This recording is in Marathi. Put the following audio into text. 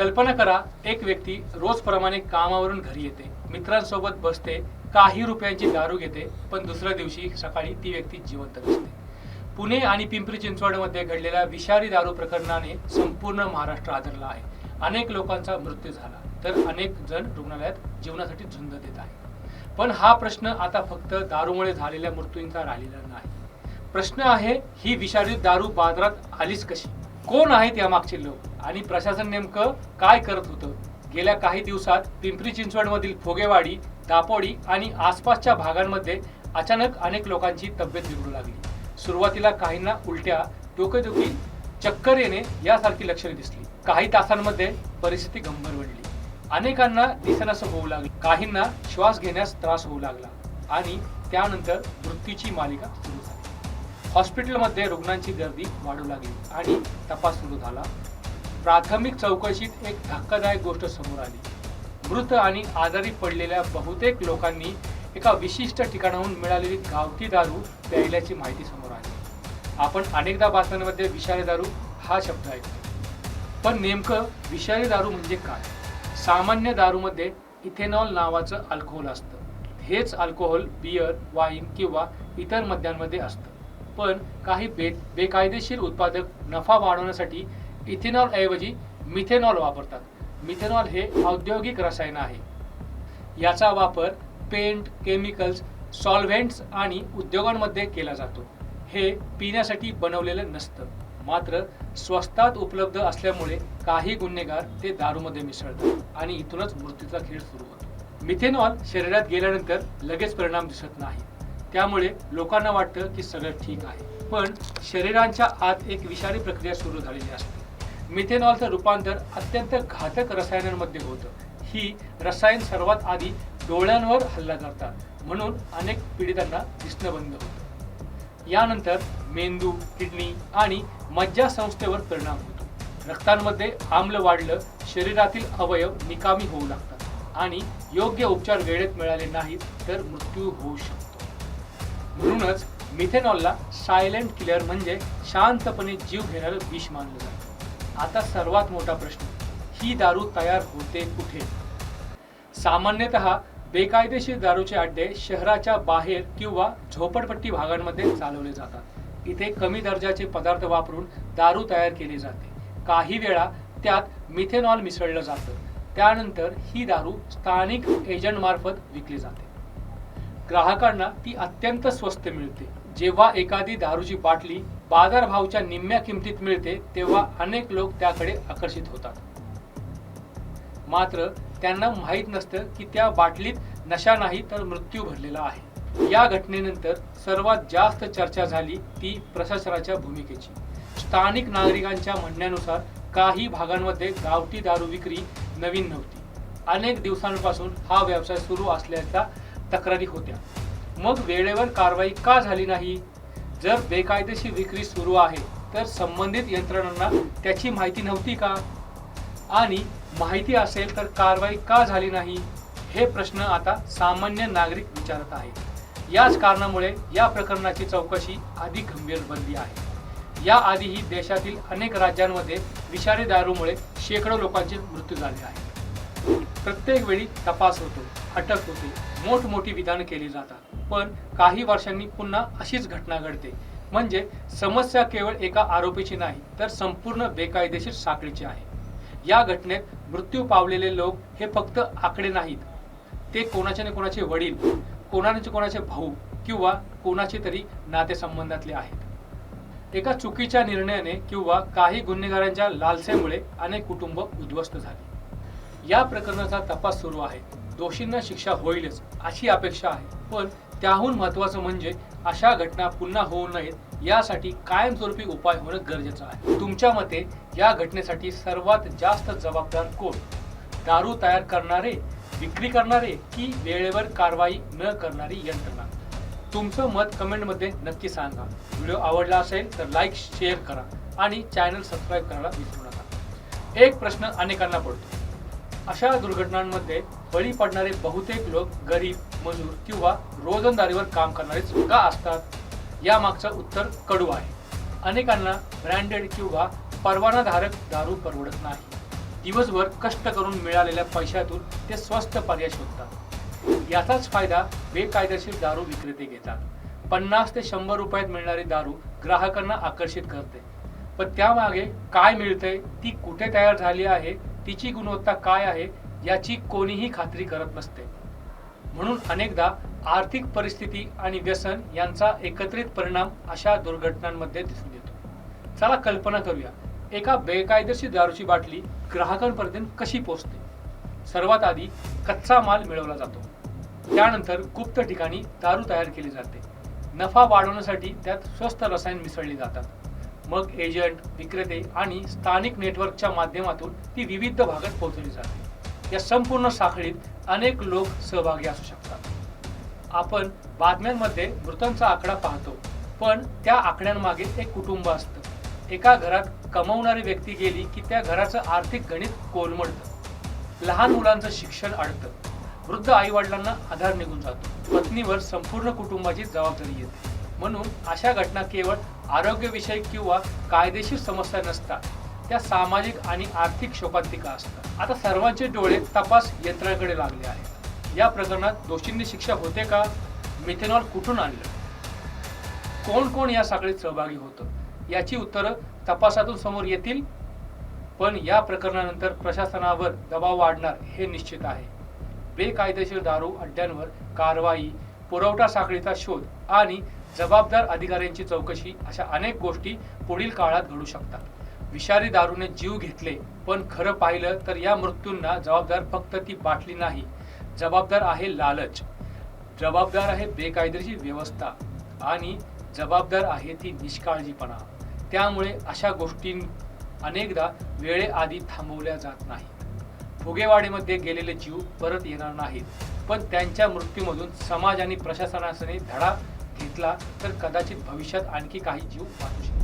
कल्पना करा, एक व्यक्ती रोजप्रमाणे कामावरून घरी येते, मित्रांसोबत बसते, काही रुपयांची दारू घेते, पण दुसऱ्या दिवशी सकाळी ती व्यक्ती जिवंत नसते. पुणे आणि पिंपरी चिंचवडमध्ये घडलेल्या विषारी दारू प्रकरणाने संपूर्ण महाराष्ट्र आदरला आहे. अनेक लोकांचा मृत्यू झाला, तर अनेक जण रुग्णालयात जीवनासाठी झुंज देत आहेत. पण हा प्रश्न आता फक्त दारूमुळे झालेल्या मृत्यूंचा राहिलेला नाही. प्रश्न आहे, ही विषारी दारू बाजारात आलीच कशी? कोण आहेत यामागचे लोक आणि प्रशासन नेमकं काय करत होतं? गेल्या काही दिवसात पिंपरी चिंचवडमधील फोगेवाडी, दापोडी आणि आसपासच्या भागांमध्ये अचानक अनेक लोकांची तब्येत बिघडू लागली. सुरुवातीला काहींना उलट्या, डोकेदुखी, चक्कर येणे यासारखी लक्षणे दिसली. काही तासांमध्ये परिस्थिती गंभीर बनली. अनेकांना दिसेनासं होऊ लागले, काहींना श्वास घेण्यास त्रास होऊ लागला आणि त्यानंतर मृत्यूची मालिका सुरू झाली. हॉस्पिटलमध्ये रुग्णांची गर्दी वाढू लागली आणि तपास सुरू झाला. प्राथमिक चौकशीत एक धक्कादायक गोष्ट समोर आली. मृत आणि आजारी पडलेल्या बहुतेक लोकांनी एका विशिष्ट ठिकाणाहून मिळालेली गावठी दारू प्यायल्याची माहिती समोर आली. आपण अनेकदा बातम्यांमध्ये विषारी दारू हा शब्द ऐकतो, पण नेमकं विषारी दारू म्हणजे काय? सामान्य दारूमध्ये इथेनॉल नावाचं अल्कोहोल असतं. हेच अल्कोहोल बियर, वाईन किंवा इतर मद्यांमध्ये असतं. पण काही बेकायदेशीर उत्पादक नफा वाढवण्यासाठी इथेनॉल ऐवजी मिथेनॉल वापरतात. मिथेनॉल हे औद्योगिक रसायन आहे. याचा वापर पेंट, केमिकल्स, सॉल्व्हेंट्स आणि उद्योगांमध्ये केला जातो. हे पिण्यासाठी बनवलेलं नसतं, मात्र स्वस्तात उपलब्ध असल्यामुळे काही गुन्हेगार ते दारूमध्ये मिसळतात आणि इथूनच मृत्यूचा खेळ सुरू होतो. मिथेनॉल शरीरात गेल्यानंतर लगेच परिणाम दिसत नाही, त्यामुळे लोकांना वाटतं की सगळं ठीक आहे, पण शरीराच्या आत एक विषारी प्रक्रिया सुरू झालेली असते. मिथेनॉलचं रूपांतर अत्यंत घातक रसायनांमध्ये होतं. ही रसायन सर्वात आधी डोळ्यांवर हल्ला करतात, म्हणून अनेक पीडितांना दिसणं बंद होतं. यानंतर मेंदू, किडनी आणि मज्जासंस्थेवर परिणाम होतो. रक्तांमध्ये आम्ल वाढलं, शरीरातील अवयव निकामी होऊ लागतात आणि योग्य उपचार वेळेत मिळाले नाहीत तर मृत्यू होऊ शकतो. म्हणूनच मिथेनॉलला सायलेंट किलर म्हणजे शांतपणे जीव घेणारं विष मानलं जातं. आता सर्वात मोठा प्रश्न, ही दारू तयार होते कुठे? सामान्यतः बेकायदेशीर दारूचे अड्डे शहराच्या बाहेर किंवा झोपडपट्टी भागांमध्ये चालवले जातात. इथे कमी दर्जाचे पदार्थ वापरून दारू तयार केली जाते. काही वेळा त्यात मिथेनॉल मिसळलं जातं. त्यानंतर ही दारू स्थानिक एजंट मार्फत विकली जाते. ग्राहकांना ती अत्यंत स्वस्त मिळते. जेव्हा एखादी दारूची बाटली बाजारभावाच्या निम्म्या किमतीत मिळते, तेव्हा अनेक लोक त्याकडे आकर्षित होतात. मात्र त्यांना माहीत नसतं की त्या बाटलीत नशा नाही तर मृत्यू भरलेला आहे. या घटनेनंतर सर्वात जास्त चर्चा झाली ती प्रशासनाच्या भूमिकेची. स्थानिक नागरिकांच्या म्हणण्यानुसार काही भागांमध्ये गावठी दारू विक्री नवीन नव्हती. अनेक दिवसांपासून हा व्यवसाय सुरू असल्याच्या तक्रारी होत्या. मग वेळेवर कारवाई का झाली नाही? जर बेकायदेशीर विक्री सुरू आहे तर संबंधित यंत्रणांना त्याची माहिती नव्हती का? आणि माहिती असेल तर कारवाई का झाली नाही? हे प्रश्न आता सामान्य नागरिक विचारत आहेत. याच कारणामुळे या प्रकरणाची चौकशी अधिक गंभीर बनली आहे. याआधीही देशातील अनेक राज्यांमध्ये विषारी दारूमुळे शेकडो लोकांचे मृत्यू झाले आहेत. प्रत्येक वेळी तपास होतो, अटक होते, मोठमोठी विधानं केली जातात, पण काही वर्षांनी पुन्हा अशीच घटना घडते. म्हणजे समस्या केवळ एका आरोपीची नाही तर संपूर्ण बेकायदेशीर साखळीची आहे. या घटनेत मृत्यू पावलेले लोक हे फक्त आकडे नाहीत, ते कोणाचे ना कोणाचे वडील, कोणाचे कोणाचे भाऊ किंवा कोणाचे तरी नातेसंबंधातले आहेत. एका चुकीच्या निर्णयाने किंवा काही गुन्हेगारांच्या लालसेमुळे अनेक कुटुंब उद्ध्वस्त झाली. या प्रकरणाचा तपास सुरू आहे. दोषींना शिक्षा होईलच अशी अपेक्षा आहे, पण त्याहून महत्त्वाचं म्हणजे अशा घटना पुन्हा होऊ नयेत यासाठी कायमस्वरूपी उपाय होणं गरजेचं आहे. तुमच्या मते या घटनेसाठी सर्वात जास्त जबाबदार कोण? दारू तयार करणारे, विक्री करणारे की वेळेवर कारवाई न करणारी यंत्रणा? तुमचं मत कमेंटमध्ये नक्की सांगा. व्हिडिओ आवडला असेल तर लाईक, शेअर करा आणि चॅनल सबस्क्राईब करायला विसरू नका. एक प्रश्न अनेकांना पडतो, अशा दुर्घटनांमध्ये बळी पडणारे बहुतेक लोक गरीब, मजूर किंवा रोजंदारीवर काम करणारेच का असतात? यामागचं उत्तर कडू आहे. अनेकांना ब्रँडेड किंवा परवानाधारक दारू परवडत नाही. दिवसभर कष्ट करून मिळालेल्या पैशातून ते स्वस्त पर्याय शोधतात। याचाच फायदा बेकायदेशीर दारू विक्रेते घेतात। 50 ते 100 रुपयात मिळणारी दारू ग्राहकांना आकर्षित करते, पण त्यामागे काय मिळतंय, ती कुठे तयार झाली आहे, तिची गुणवत्ता काय आहे याची कोणीही खात्री करत नसते। म्हणून अनेकदा आर्थिक परिस्थिती आणि व्यसन यांचा एकत्रित परिणाम अशा दुर्घटनांमध्ये दिसून येतो। चला कल्पना करूया, एका बेकायदेशीर दारूची बाटली ग्राहकांपर्यंत कशी पोहोचते। सर्वात आधी कच्चा माल मिळवला जातो, त्यानंतर गुप्त ठिकाणी दारू तयार केली जाते। नफा वाढवण्यासाठी त्यात स्वस्त रसायन मिसळली जातात। मग एजंट, विक्रेते आणि स्थानिक नेटवर्कच्या माध्यमातून ती विविध भागात पोहोचवली जाते। या संपूर्ण साखळीत अनेक लोक सहभागी असू शकतात। आपण बातम्यांमध्ये मृतांचा आकडा पाहतो, पण त्या आकड्यांमागे एक कुटुंब असतं। एका घरात कमवणारी व्यक्ती गेली की त्या घराचं आर्थिक गणित कोलमडतं। लहान मुलांचं शिक्षण अडतं, वृद्ध आई वडिलांना आधार निघून जातो, पत्नीवर संपूर्ण कुटुंबाची जबाबदारी येते। म्हणून अशा घटना केवळ आरोग्यविषयक किंवा कायदेशीर समस्या नसतात, त्या सामाजिक आणि आर्थिक शोकांतिका असतात। आता सर्वांचे डोळे तपास यंत्रणाकडे लागले आहेत। या प्रकरणात दोषींनी शिक्षा होते का? मिथेनॉल कुठून आणलं? कोण कोण या साखळीत सहभागी होतं याची उत्तरं तपासातून समोर येतील। पण या प्रकरणानंतर प्रशासनावर दबाव वाढणार हे निश्चित आहे। बेकायदेशीर दारू अड्ड्यांवर कारवाई, पुरवठा साखळीचा शोध आणि जबाबदार अधिकाऱ्यांची चौकशी अशा अनेक गोष्टी पुढील काळात घडू शकतात। विषारी दारूने जीव घेतले, पण खरं पाहिलं तर या मृत्यूंना जबाबदार फक्त ती बाटली नाही, जबाबदार आहे लालच, जबाबदार आहे बेकायदेशीर व्यवस्था आणि जबाबदार आहे ती निष्काळजीपणा। त्यामुळे अशा गोष्टी अनेकदा वेळेआधी थांबवल्या जात नाहीत। फुगेवाडीमध्ये गेलेले जीव परत येणार नाहीत, पण त्यांच्या मृत्यूमधून समाज आणि प्रशासनाने धडा घेतला तर कदाचित भविष्यात आणखी काही जीव वाचू शकतात।